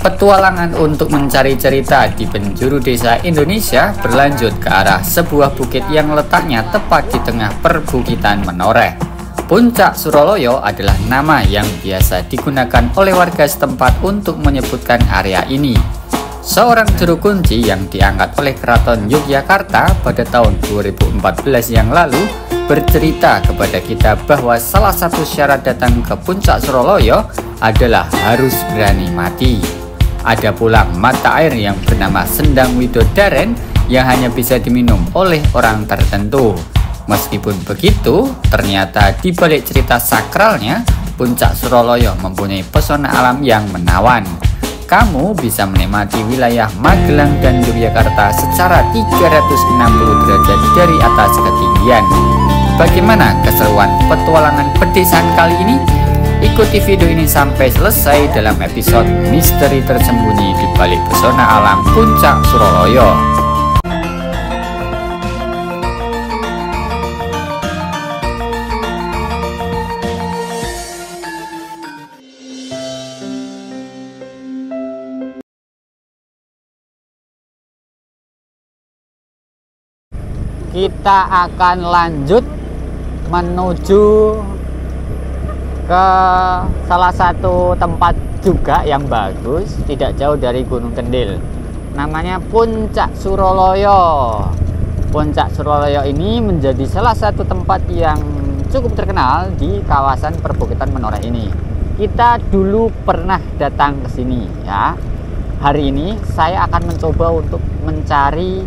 Petualangan untuk mencari cerita di penjuru desa Indonesia berlanjut ke arah sebuah bukit yang letaknya tepat di tengah perbukitan menoreh. Puncak Suroloyo adalah nama yang biasa digunakan oleh warga setempat untuk menyebutkan area ini. Seorang juru kunci yang diangkat oleh Keraton Yogyakarta pada tahun 2014 yang lalu bercerita kepada kita bahwa salah satu syarat datang ke Puncak Suroloyo adalah harus berani mati. Ada pula mata air yang bernama Sendang Widodaren yang hanya bisa diminum oleh orang tertentu. Meskipun begitu, ternyata di balik cerita sakralnya, Puncak Suroloyo mempunyai pesona alam yang menawan. Kamu bisa menikmati wilayah Magelang dan Yogyakarta secara 360 derajat dari atas ketinggian. Bagaimana keseruan petualangan pedesaan kali ini? Ikuti video ini sampai selesai dalam episode Misteri Tersembunyi di Balik Pesona Alam Puncak Suroloyo. Kita akan lanjut menuju ke salah satu tempat juga yang bagus, tidak jauh dari Gunung Kendil. Namanya Puncak Suroloyo. Puncak Suroloyo ini menjadi salah satu tempat yang cukup terkenal di kawasan perbukitan menoreh ini. Kita dulu pernah datang ke sini ya. Hari ini saya akan mencoba untuk mencari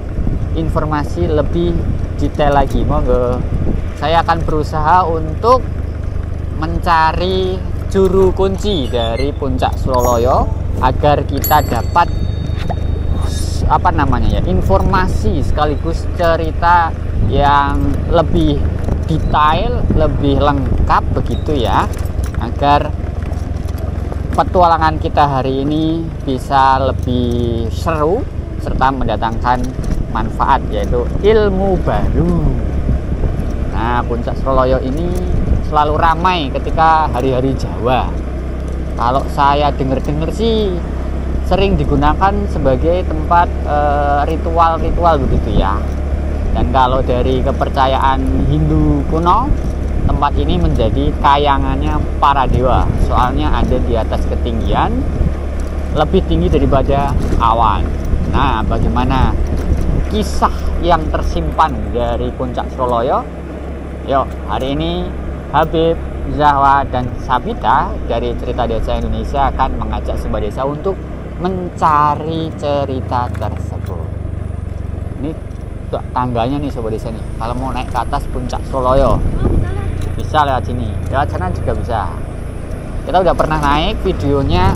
informasi lebih detail lagi. Monggo. Saya akan berusaha untuk mencari juru kunci dari Puncak Suroloyo agar kita dapat informasi sekaligus cerita yang lebih detail, lebih lengkap begitu ya, agar petualangan kita hari ini bisa lebih seru serta mendatangkan manfaat, yaitu ilmu baru. Nah, Puncak Suroloyo ini selalu ramai ketika hari-hari Jawa. Kalau saya dengar-dengar sih sering digunakan sebagai tempat ritual-ritual begitu ya. Dan kalau dari kepercayaan Hindu kuno, tempat ini menjadi kayangannya para dewa. Soalnya ada di atas ketinggian lebih tinggi daripada awan. Nah, bagaimana kisah yang tersimpan dari Puncak Suroloyo? Yuk, hari ini Habib, Zahwa, dan Sabita dari Cerita Desa Indonesia akan mengajak Sobat Desa untuk mencari cerita tersebut. Ini tangganya nih Sobat Desa nih. Kalau mau naik ke atas Puncak Suroloyo, bisa lewat sini. Lewat sana juga bisa. Kita udah pernah naik, videonya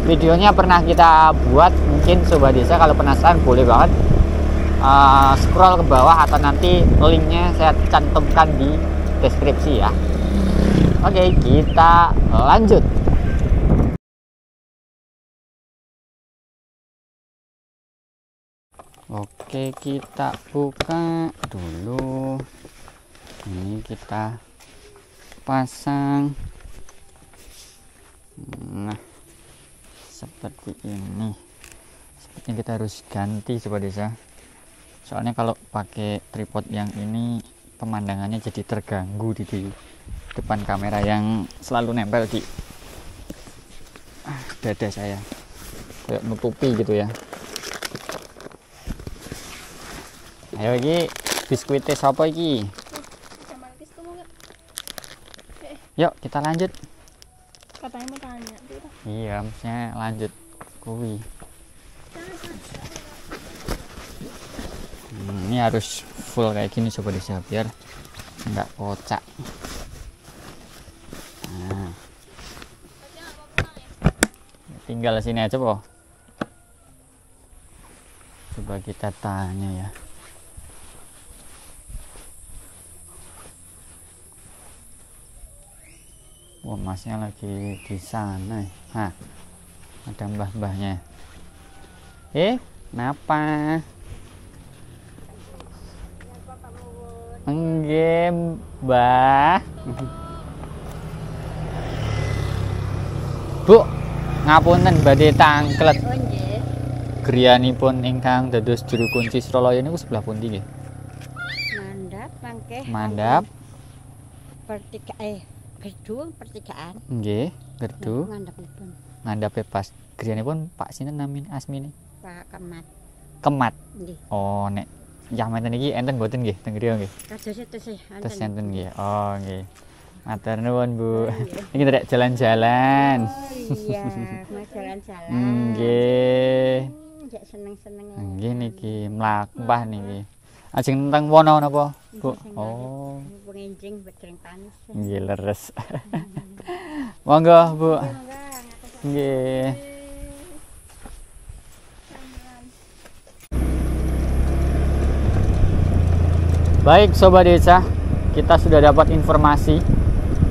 videonya pernah kita buat. Mungkin Sobat Desa kalau penasaran boleh banget scroll ke bawah atau nanti linknya saya cantumkan di deskripsi ya. Oke, kita lanjut. Oke, kita buka dulu. Ini kita pasang. Nah, seperti ini. Sepertinya kita harus ganti Sobat Desa. Soalnya kalau pakai tripod yang ini pemandangannya jadi terganggu di depan kamera yang selalu nempel di dada saya, kayak nutupi gitu ya. Ayo iki biskuitnya siapa iki? Yuk kita lanjut. Katanya mau tanya. Iya, maksudnya lanjut kuwi. Ini harus full kayak gini Sobat Desa biar nggak kocak. Nah, tinggal sini aja po. Coba kita tanya ya. Wah, masnya lagi di sana. Nah, ada mbah-mbahnya. Kenapa? Enggak, Mbah. Bu, Ngapunten badhe tangklet. Oh nggih. Griyanipun ingkang dados juru kunci Suralaya niku sebelah pundi nggih? Mandap mangke. Mandap. Gedung pertigaan. Nggih, gerdu. Ngandhapipun. Ngandhape pas. Griyanipun Pak sinten asmine? Pak Kemat. Kemat. Nggih. Oh, nek Yamenten iki enten mboten nggih teng griya nggih. Kados tesih Tes enten nggih. Oh, nggih. Matur nuwun, Bu. Iki rek jalan-jalan. Oh iya, mau jalan-jalan. Nggih. Njak seneng-seneng. Nggih niki mlampah niki. Ajeng teng wono napa, Bu? Oh. Pengenjing bedreng panis. Nggih leres. Monggo, Bu. Nggih. Baik Sobat Desa, kita sudah dapat informasi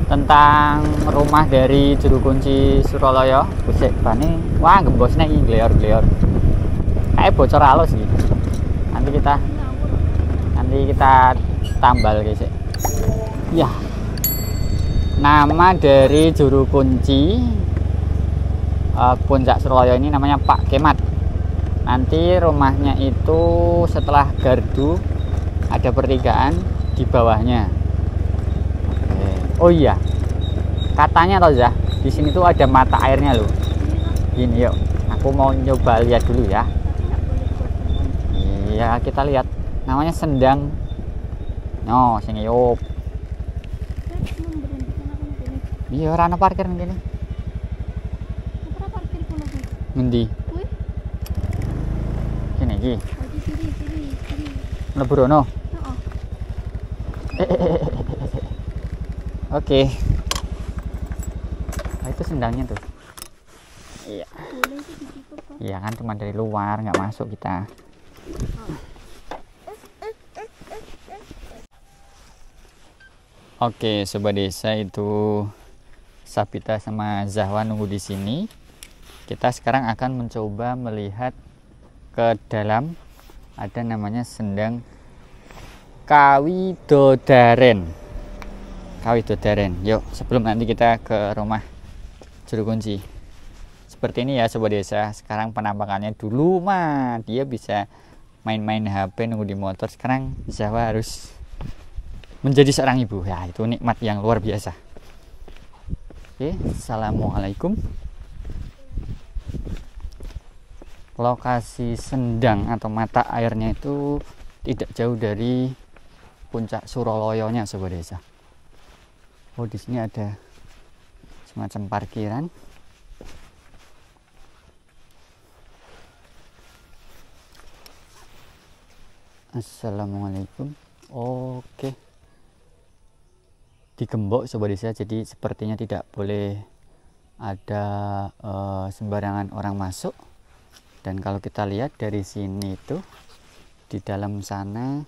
tentang rumah dari juru kunci Suralaya. Busik bane, wah gembosnya iki gleor-gleor. Kayak bocor halus iki. Nanti kita tambal guys. Ya. Nama dari juru kunci Puncak Suralaya ini namanya Pak Kemat. Nanti rumahnya itu setelah gardu ada pertigaan di bawahnya. Oke. Oh iya, katanya tau ya, di sini tuh ada mata airnya loh. Ini yuk, aku mau nyoba lihat dulu ya. Iya, kita lihat. Namanya Sendang. No, sini yuk. Iya, rana parkir nih gini. Ngendi? Kene iki. Lebrono. Oke. Nah, itu sendangnya tuh. Iya. Iya kan cuma dari luar, nggak masuk kita. Oke, Sobat Desa, itu Sabita sama Zahwa nunggu di sini. Kita sekarang akan mencoba melihat ke dalam. Ada namanya Sendang Kawidodaren. Yuk, sebelum nanti kita ke rumah juru kunci. Seperti ini ya Sobat Desa. Sekarang penampakannya, dulu mah dia bisa main-main HP nunggu di motor. Sekarang Zahwa harus menjadi seorang ibu. Ya, itu nikmat yang luar biasa. Oke, assalamualaikum. Lokasi Sendang atau mata airnya itu tidak jauh dari Puncak Suraloyonya Sobat Desa. Oh, di sini ada semacam parkiran. Assalamualaikum. Oke. Digembok Sobat Desa, jadi sepertinya tidak boleh ada sembarangan orang masuk. Dan kalau kita lihat dari sini itu di dalam sana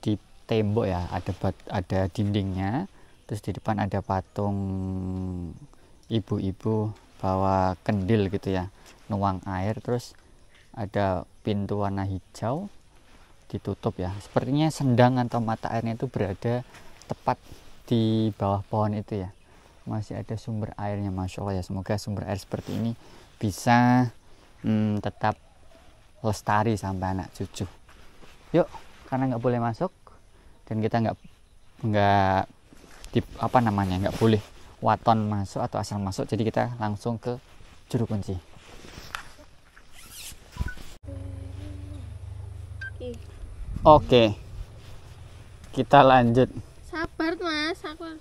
di tembok ya ada dindingnya, terus di depan ada patung ibu-ibu bawa kendil gitu ya, nuang air, terus ada pintu warna hijau ditutup ya. Sepertinya sendang atau mata airnya itu berada tepat di bawah pohon itu ya. Masih ada sumber airnya, Masya Allah ya. Semoga sumber air seperti ini bisa tetap lestari sampai anak cucu. Yuk, karena nggak boleh masuk dan kita nggak boleh waton masuk atau asal masuk, jadi kita langsung ke juru kunci. Oke, kita lanjut. Sabar Mas, aku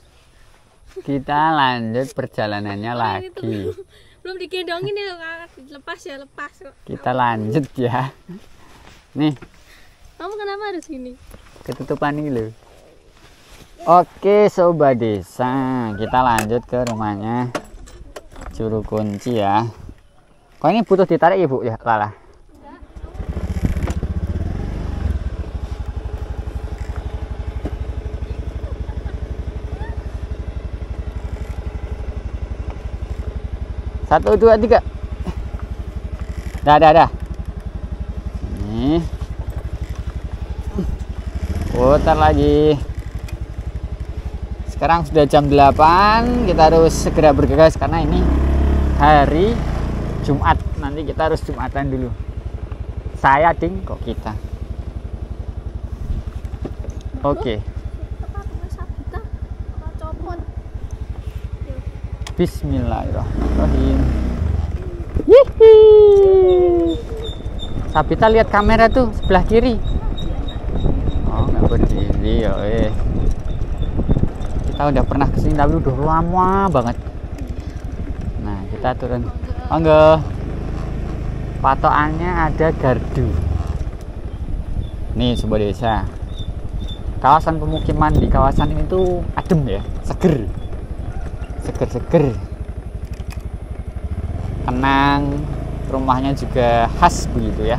Kita lanjut perjalanannya lagi. belum digendongin ya, lepas kok. Kita lanjut ya. Nih, Kamu kenapa harus gini? ketutupan ini loh. Oke Sobat Desa, kita lanjut ke rumahnya juru kunci ya. Kok ini butuh ditarik Ibu ya, Lala? Satu, dua, tiga. Dah. Nih. Putar lagi. Sekarang sudah jam 8, kita harus segera bergegas karena ini hari Jumat. Nanti kita harus Jumatan dulu. Saya ding kok kita. Oke. Bismillahirrahmanirrahim. Hihi. Sabita lihat kamera tuh sebelah kiri. Oh, nggak berdiri ya. Kita udah pernah kesini tapi udah lama banget. Nah, kita turun. Monggo. Patokannya ada gardu. Nih sebuah desa. Kawasan pemukiman di kawasan ini tuh adem ya, seger. Seger-seger. Tenang. Rumahnya juga khas begitu ya.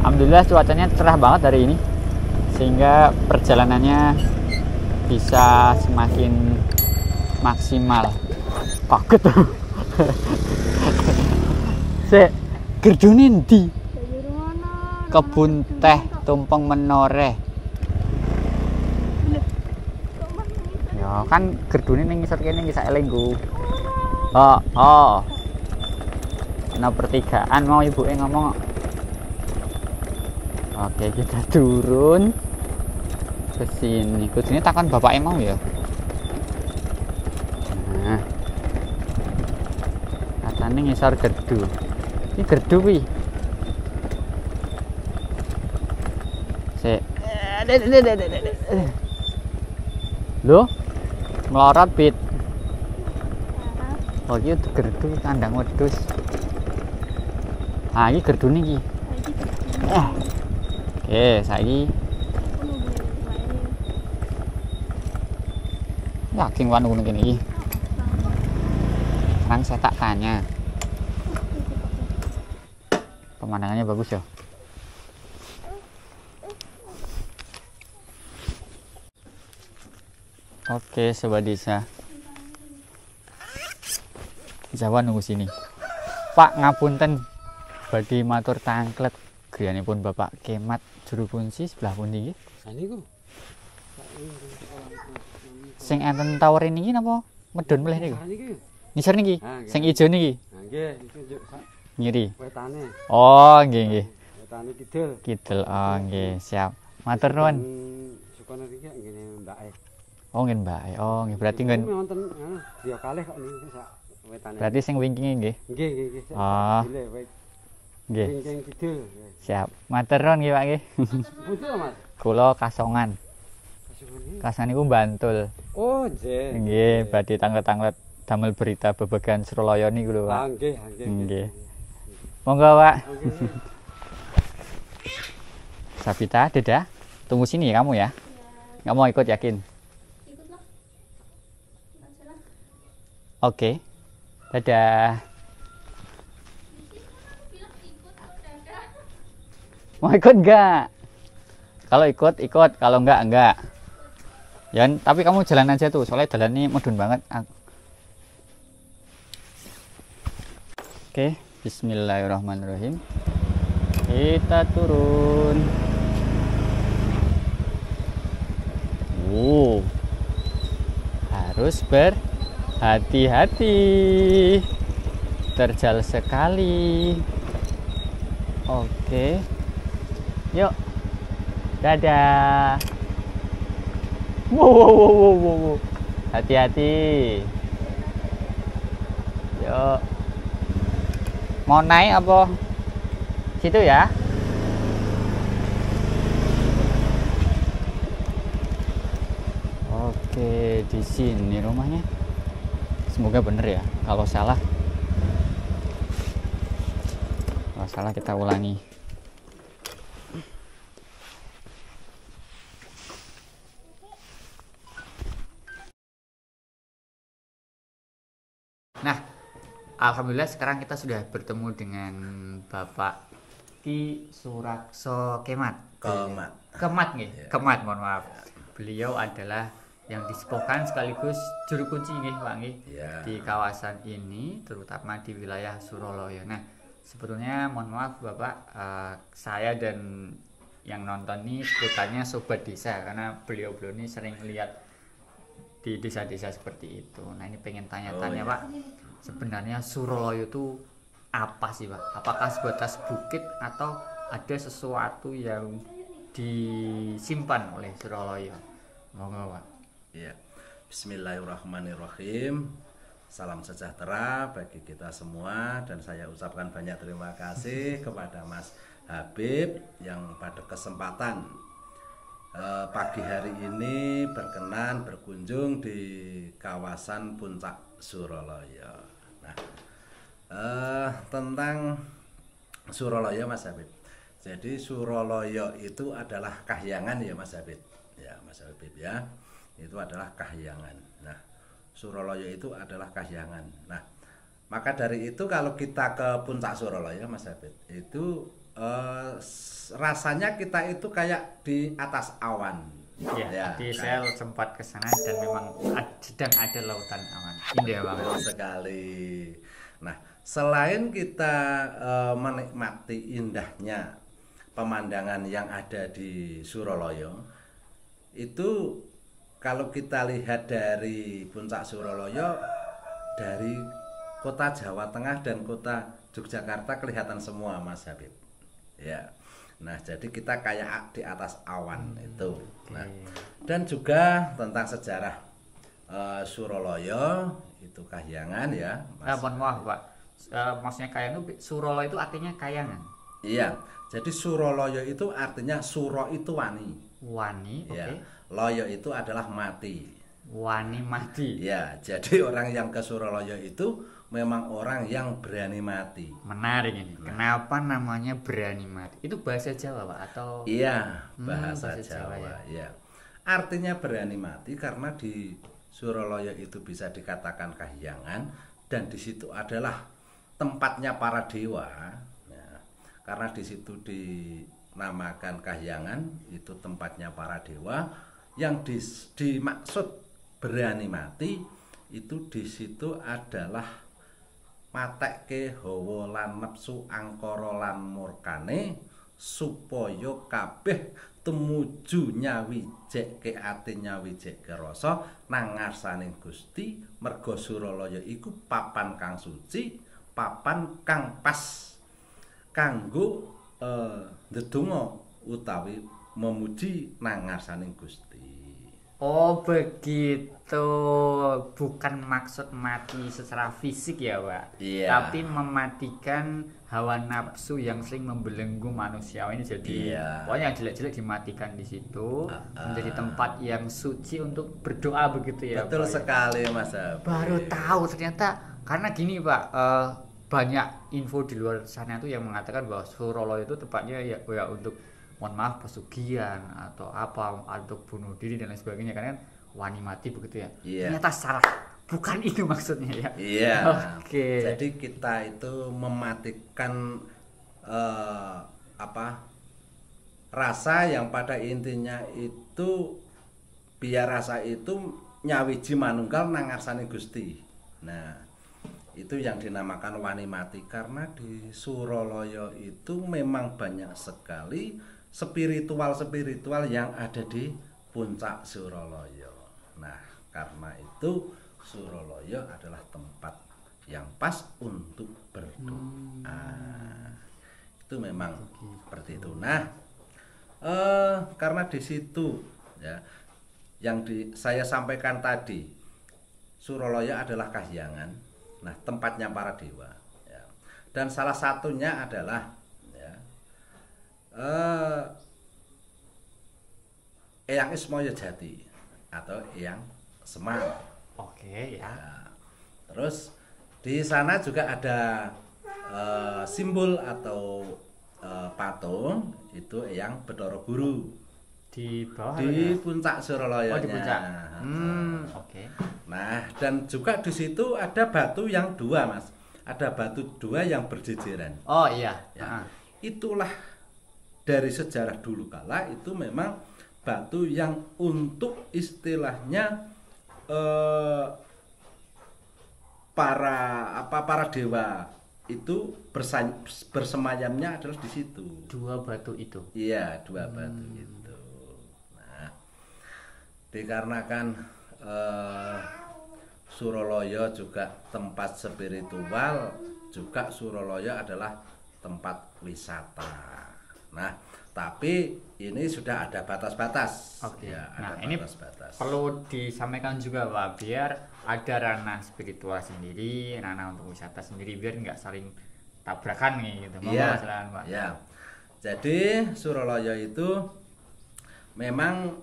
Alhamdulillah cuacanya cerah banget hari ini, sehingga perjalanannya bisa semakin maksimal. Kaget tuh. Gerdunin di kebun teh tumpeng menoreh. Ya kan gerdunin ning ngisor kene bisa elengku. Oh. Nah pertigaan mau ibu ngomong. Oke, kita turun ke sini. Ke sini takkan bapaknya mau ya. Nah. Katanya ngisor gerdu. Ini gerdu wi. Loh? Melorot pit. Oh iki gerdu kandang wedhus. Ah iki gerdune iki. Oke, saiki yakin wanu ngono kene iki. Sekarang saya tak tanya. Pemandangannya bagus ya. Oke, sobat desa. Jawa nunggu sini. Pak ngapunten badhe matur tangklet griyanipun Bapak Kemat juru kunci sebelah pundi nggih? Niku. Sing enten tower niki napa medhun melih niku? Niki. Ngisor niki. Sing ijo niki. Nggih, iki njuk Ngiri. wetane. Oh, nggih. Wetane kidul. Kidul. Oh, nggih, siap. Matur nuwun. Sukono iki ngene mbake. Oh, nggih, Mbak. Oh, nggih berarti ngen. Wonten dia kalih kok niku sak wetane. Berarti sing wingkinge nggih. Nggih, nggih. Oh. Nggih. Wingking kidul. Siap. Matur nuwun nggih, Pak nggih. Pundi to, Mas? Kula Kasongan. Kasan niku Bantul. Oh, nggih. Nggih, badhe tanglet-tanglet damel berita babagan Suralaya niku lho, Pak. Nggih, Nggih. Monggo, Pak. Sabita, Deda, tunggu sini ya kamu ya. Nggak mau ikut yakin? Ikutlah. Oke. Dadah. Mau ikut nggak? Kalau ikut. Kalau enggak. Ya, tapi kamu jalan aja tuh, soalnya jalan ini medun banget. Oke, bismillahirrahmanirrahim. Kita turun. Harus berhati-hati. Terjal sekali. Oke. Yuk. Dadah. Wow. Hati-hati. Yuk. Mau naik apa? Situ ya. Oke, di sini rumahnya. Semoga bener ya. Kalau salah kita ulangi. Nah, alhamdulillah sekarang kita sudah bertemu dengan Bapak Ki Surakso Kemat. Kemat nih, yeah. Kemat, mohon maaf. Beliau adalah yang disepuhkan sekaligus juru kunci nih, Pak nih, yeah. Di kawasan ini, terutama di wilayah Suralaya. Nah, sebetulnya mohon maaf Bapak, saya dan yang nonton ini sebutannya sobat desa karena beliau ini sering lihat di desa-desa seperti itu. Nah ini pengen tanya-tanya Pak, sebenarnya Suroloyo itu apa sih Pak? Apakah sebatas bukit atau ada sesuatu yang disimpan oleh Suroloyo? Monggo Pak. Iya. Bismillahirrahmanirrahim. Salam sejahtera bagi kita semua dan saya ucapkan banyak terima kasih kepada Mas Habib yang pada kesempatan pagi hari ini berkenan berkunjung di kawasan Puncak Suroloyo. Nah, tentang Suroloyo Mas Habib. Jadi Suroloyo itu adalah kahyangan ya Mas Habib. Ya Mas Habib ya. Itu adalah kahyangan. Nah, Suroloyo itu adalah kahyangan. Nah, maka dari itu kalau kita ke Puncak Suroloyo Mas Habib, itu rasanya kita itu kayak di atas awan. Ya, tadi saya sempat ke sana dan memang sedang ada lautan awan. Indah banget sekali. Nah, selain kita menikmati indahnya pemandangan yang ada di Suroloyo, itu kalau kita lihat dari Puncak Suroloyo, dari kota Jawa Tengah dan kota Yogyakarta kelihatan semua Mas Habib. Ya. Nah, jadi kita kayak di atas awan itu. Nah, dan juga tentang sejarah Suroloyo itu kahyangan ya. Mohon maaf Pak. Maksudnya kayangan itu Suroloyo itu artinya kayangan. Iya. Jadi Suroloyo itu artinya suro itu wani. Wani, oke. Ya. Loyo itu adalah mati. Wani mati. Ya, jadi orang yang ke Suroloyo itu memang orang yang berani mati. Menarik ini. Kenapa namanya berani mati? Itu bahasa Jawa Pak atau? Iya, bahasa Jawa Jawa ya. Artinya berani mati karena di Suroloyo itu bisa dikatakan kahyangan dan di situ adalah tempatnya para dewa. Ya, karena di situ dinamakan kahyangan, itu tempatnya para dewa. Yang dimaksud berani mati itu di situ adalah matekke hawa lan nepsu angkara lan murkane supaya kabeh tumuju nyawijeke ati nyawijeke rasa nang ngarsaning Gusti. Merga Suroloyo iku papan kang suci, papan kang pas kanggo ndedonga utawi memuji nang ngarsaning Gusti. Oh begitu, bukan maksud mati secara fisik ya Pak, Iya. tapi mematikan hawa nafsu yang sering membelenggu manusia ini. Jadi Iya. pokoknya yang jelek-jelek dimatikan di situ, menjadi tempat yang suci untuk berdoa begitu ya. Betul Pak, sekali Mas Habib. Baru tahu ternyata, karena gini Pak, banyak info di luar sana tuh yang mengatakan bahwa Suroloyo itu tempatnya ya untuk, mohon maaf, pesugihan atau apa, untuk bunuh diri dan lain sebagainya, karena wani mati begitu ya. Iya. Ternyata salah, bukan itu maksudnya ya. Iya. Oke. Jadi kita itu mematikan rasa yang pada intinya itu biar rasa itu nyawiji manunggal nang ngarsane Gusti. Nah, itu yang dinamakan wani mati karena di Suroloyo itu memang banyak sekali spiritual yang ada di Puncak Suroloyo. Nah, karena itu Suroloyo adalah tempat yang pas untuk berdoa. Itu memang seperti itu. Nah, karena di situ ya, yang saya sampaikan tadi, Suroloyo adalah kahyangan. Nah, tempatnya para dewa. Ya. Dan salah satunya adalah Eyang Ismaya Jati atau Eyang Semar. Oke ya. Nah, terus di sana juga ada simbol atau patung itu Eyang Bathara Guru Di bawah di ada? Puncak Suroloyo. Oh, di puncak. Oke. Nah, dan juga di situ ada batu yang dua, Mas. Ada batu dua yang berjejeran. Oh iya. Ya. Itulah dari sejarah dulu kala itu memang batu yang untuk istilahnya para dewa itu bersemayamnya adalah di situ. Dua batu itu. Iya, dua batu itu. Nah, dikarenakan Suralaya juga tempat spiritual, juga Suralaya adalah tempat wisata. Nah, tapi ini sudah ada batas-batas. Oke. Ya, Nah, ada ini batas-batas. perlu disampaikan juga Pak, biar ada ranah spiritual sendiri, ranah untuk wisata sendiri, biar nggak saling tabrakan nih gitu. Monggo, Iya, silakan, Pak. ya. Jadi Suralaya itu memang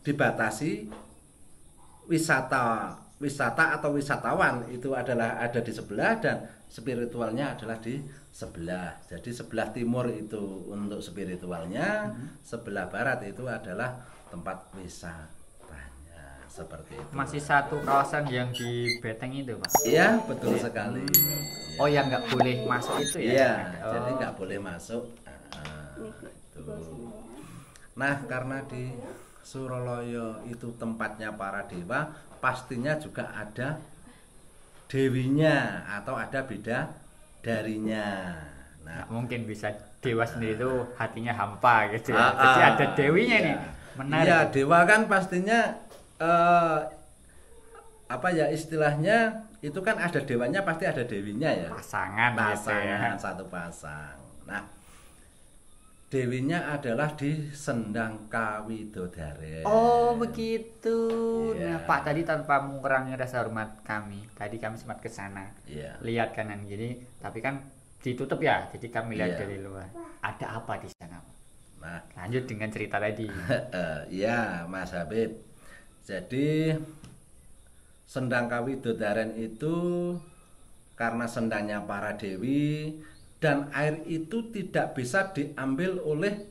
dibatasi wisata atau wisatawan itu adalah ada di sebelah dan spiritualnya adalah di sebelah. Jadi sebelah timur itu untuk spiritualnya, sebelah barat itu adalah tempat wisatanya. Seperti itu. Masih satu kawasan yang di Beteng itu, Pak. Iya, betul sekali. Oh, yang nggak boleh masuk itu ya? Iya, Oh. jadi nggak boleh masuk. Itu. Nah, karena di Suralaya itu tempatnya para dewa, pastinya juga ada dewinya atau ada bidadarinya. Nah, Nggak mungkin bisa dewa sendiri itu hatinya hampa gitu ya. Jadi ada dewinya iya. nih. Menarik. Iya, dewa kan pastinya istilahnya itu kan ada dewanya pasti ada dewinya ya. Pasangan gitu ya. Pasangan satu pasang. Nah, dewinya adalah di Sendang Kawidodaren. Oh, begitu. Iya. Nah, Pak, tadi tanpa mengurangi rasa hormat kami, tadi kami sempat ke sana. Iya. Lihat kanan kiri, tapi kan ditutup ya. Jadi kami lihat Iya. dari luar. Ada apa di sana? Nah, Lanjut dengan cerita tadi. ya Mas Habib. Jadi Sendang Kawidodaren itu karena sendangnya para dewi dan air itu tidak bisa diambil oleh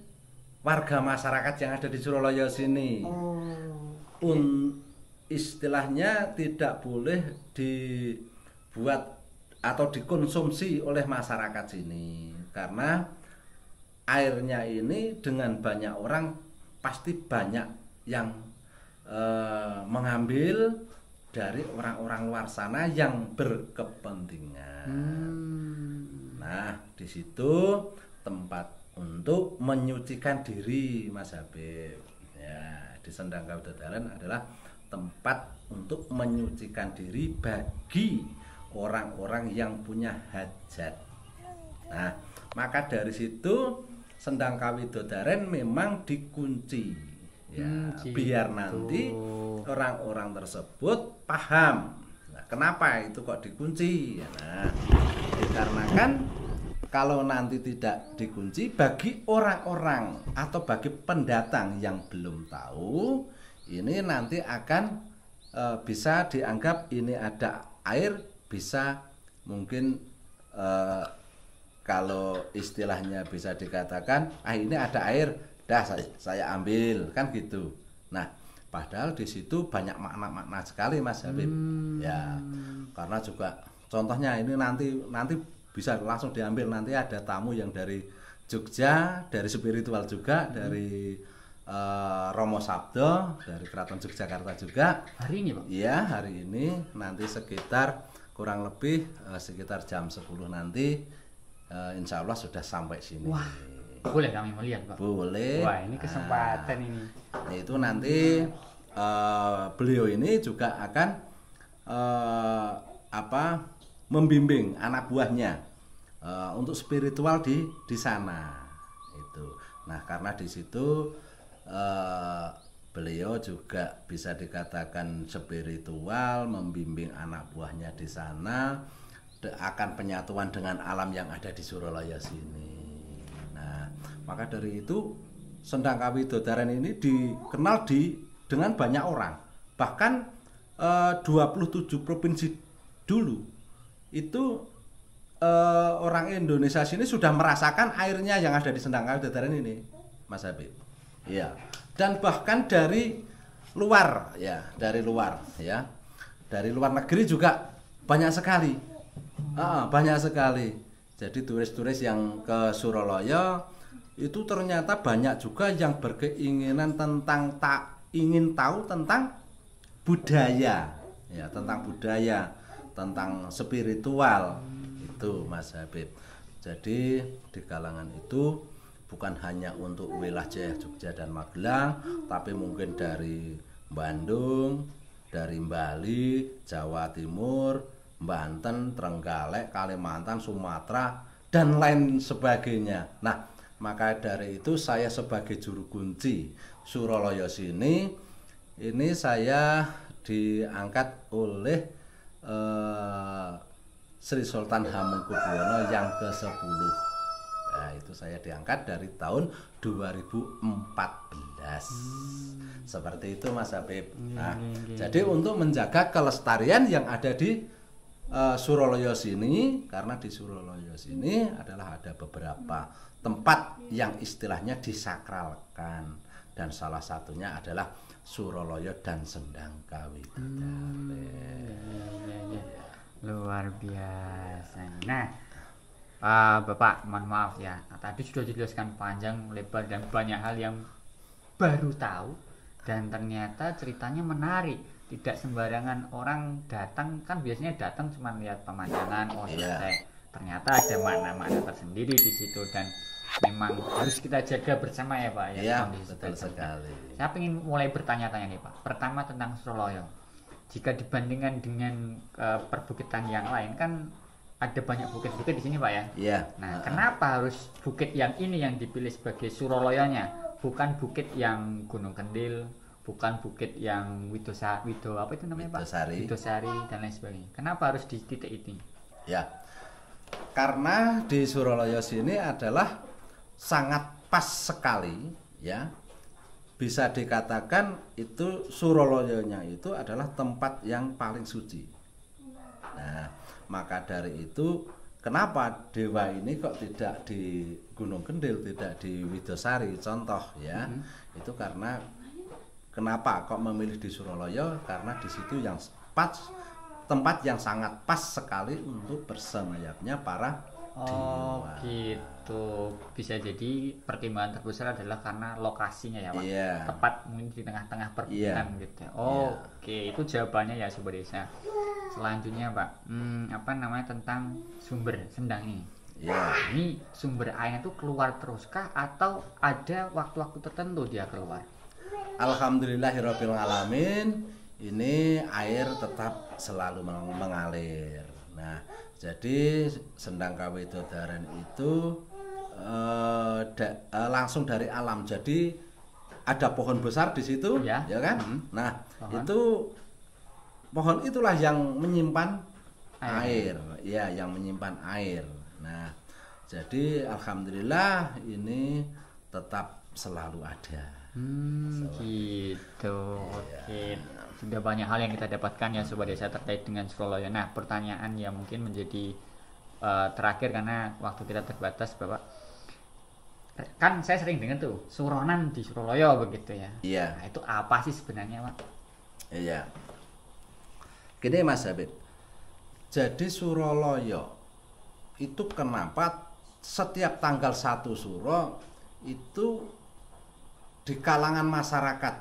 warga masyarakat yang ada di Suralaya sini. Istilahnya tidak boleh dibuat atau dikonsumsi oleh masyarakat sini karena airnya ini dengan banyak orang pasti banyak yang mengambil dari orang-orang luar sana yang berkepentingan. Nah, di situ tempat untuk menyucikan diri, Mas Habib. Ya, di Sendang Kawidodaren adalah tempat untuk menyucikan diri bagi orang-orang yang punya hajat. Nah, maka dari situ Sendang Kawidodaren memang dikunci. Ya, Gitu. biar nanti orang-orang tersebut paham. Nah, kenapa itu kok dikunci? Nah, dikarenakan kalau nanti tidak dikunci bagi orang-orang atau bagi pendatang yang belum tahu, ini nanti akan bisa dianggap ini ada air, bisa mungkin kalau istilahnya bisa dikatakan, ini ada air, dah saya ambil, kan gitu. Nah, padahal di situ banyak makna-makna sekali, Mas Habib. Ya, karena juga contohnya ini nanti bisa langsung diambil, nanti ada tamu yang dari Jogja, dari spiritual juga, dari Romo Sabdo, dari Keraton Yogyakarta juga. Hari ini, Pak? Iya, hari ini nanti sekitar kurang lebih sekitar jam 10 nanti insya Allah sudah sampai sini. Wah, boleh kami melihat, Pak? Boleh. Wah, ini kesempatan ini. Nah, itu nanti beliau ini juga akan membimbing anak buahnya untuk spiritual di sana. Itu. Nah, karena di situ beliau juga bisa dikatakan spiritual, membimbing anak buahnya di sana akan penyatuan dengan alam yang ada di Suralaya sini. Nah, maka dari itu Sendang Kawidodaren ini dikenal dengan banyak orang. Bahkan 27 provinsi dulu itu orang Indonesia sini sudah merasakan airnya yang ada di Sendang Kawidodaren ini, Mas Habib. Iya. Dan bahkan dari luar ya, dari luar negeri juga banyak sekali. Banyak sekali. Jadi turis-turis yang ke Suralaya itu ternyata banyak juga yang berkeinginan ingin tahu tentang budaya, ya, tentang spiritual itu, Mas Habib. Jadi di kalangan itu bukan hanya untuk wilayah Jogja dan Magelang, tapi mungkin dari Bandung, dari Bali, Jawa Timur, Banten, Trenggalek, Kalimantan, Sumatera, dan lain sebagainya. Nah, maka dari itu saya sebagai juru kunci Suralaya sini, ini saya diangkat oleh Sri Sultan Hamengkubuwono yang ke-10. Nah, itu saya diangkat dari tahun 2014. Seperti itu Mas Habib. Nah, jadi untuk menjaga kelestarian yang ada di Suralaya sini, karena di Suralaya sini adalah ada beberapa tempat yang istilahnya disakralkan, dan salah satunya adalah Suralaya dan Sendang Kawidodaren. Luar biasa. Nah, Bapak, mohon maaf ya. Tadi sudah dijelaskan panjang lebar dan banyak hal yang baru tahu, dan ternyata ceritanya menarik. Tidak sembarangan orang datang, kan biasanya datang cuma lihat pemandangan, oh selesai. Ternyata ada makna-makna tersendiri di situ, dan memang harus kita jaga bersama ya Pak. Iya, betul sekali. Saya ingin mulai bertanya-tanya nih Pak. Pertama tentang Suralaya. Jika dibandingkan dengan perbukitan yang lain, kan ada banyak bukit-bukit di sini Pak ya. Iya. Nah, kenapa harus bukit yang ini yang dipilih sebagai Suralayanya, bukan bukit yang Gunung Kendil, bukan bukit yang Widosari dan lain sebagainya? Kenapa harus di titik ini? Ya, karena di Suralaya sini adalah sangat pas sekali, ya. Bisa dikatakan itu Suralayanya itu adalah tempat yang paling suci. Nah, maka dari itu kenapa dewa ini kok tidak di Gunung Kendil, tidak di Widosari contoh ya. Itu karena kenapa kok memilih di Suralaya? Karena di situ yang pas, tempat yang sangat pas sekali untuk bersemayamnya para dewa. Gitu. Bisa jadi pertimbangan terbesar adalah karena lokasinya ya Pak. Iya. Tepat mungkin di tengah-tengah perbukitan gitu. Oke, itu jawabannya ya Sobat Desa. Selanjutnya Pak, apa namanya tentang sumber Sendang ini? Ya. Ini sumber airnya itu keluar teruskah atau ada waktu-waktu tertentu dia keluar? Alhamdulillahirabbil alamin, ini air tetap selalu mengalir. Nah, jadi Sendang Kawidodaren itu langsung dari alam. Jadi ada pohon besar di situ, ya kan? Nah, itu pohon itulah yang menyimpan air, ya, yang menyimpan air. Nah, jadi alhamdulillah ini tetap selalu ada. Gitu. Oke. Sudah banyak hal yang kita dapatkan ya Sobat Desa terkait dengan Suralaya. Nah, pertanyaan yang mungkin menjadi terakhir karena waktu kita terbatas Bapak. Kan saya sering dengar tuh suronan di Suralaya begitu ya. Iya. Nah, itu apa sih sebenarnya Pak? Iya. Gini Mas Habib. Jadi Suralaya itu kenapa setiap tanggal 1 Suro itu di kalangan masyarakat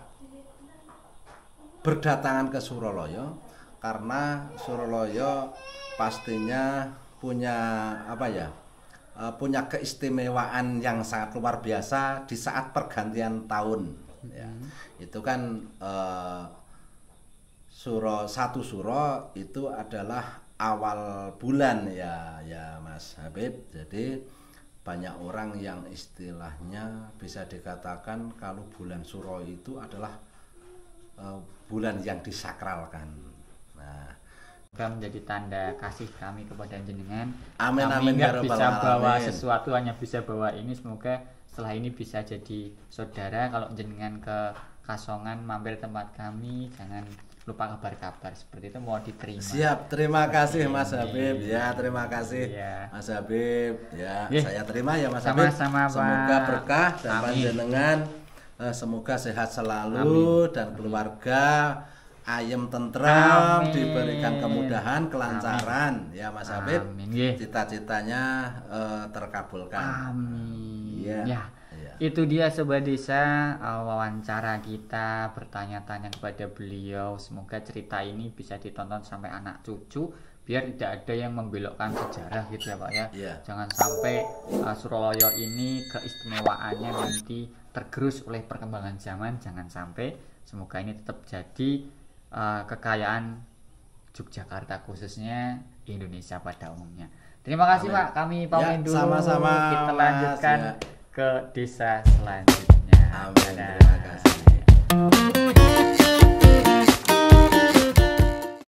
berdatangan ke Suralaya, karena Suralaya pastinya punya apa ya, punya keistimewaan yang sangat luar biasa di saat pergantian tahun ya. Itu kan 1 Suro itu adalah awal bulan ya Mas Habib. Jadi banyak orang yang istilahnya bisa dikatakan kalau bulan Suro itu adalah bulan yang disakralkan. Nah, menjadi tanda kasih kami kepada jenengan. Amin, kami amin, nggak bisa bawa amin. sesuatu, hanya bisa bawa ini. Semoga setelah ini bisa jadi saudara. Kalau jenengan ke Kasongan mampir tempat kami, jangan lupa kabar-kabar seperti itu, mau diterima. Siap, terima kasih Mas Habib. Ya, terima kasih Mas Habib. Ya, saya terima ya Mas Habib. Sama-sama, Pak. Semoga berkah dan panjenengan semoga sehat selalu dan keluarga ayem tentram, diberikan kemudahan, kelancaran ya Mas Habib. Cita-citanya terkabulkan. Amin. Ya. Itu dia Sobat Desa, wawancara kita, bertanya-tanya kepada beliau. Semoga cerita ini bisa ditonton sampai anak cucu, biar tidak ada yang membelokkan sejarah gitu ya Pak ya. Iya. Jangan sampai Suraloyo ini keistimewaannya nanti tergerus oleh perkembangan zaman, jangan sampai. Semoga ini tetap jadi kekayaan Yogyakarta, khususnya Indonesia pada umumnya. Terima kasih Amin. Pak, kami pamit Ya, dulu. sama-sama, Kita Mas. lanjutkan Ya. ke desa selanjutnya. Amin. Dadah.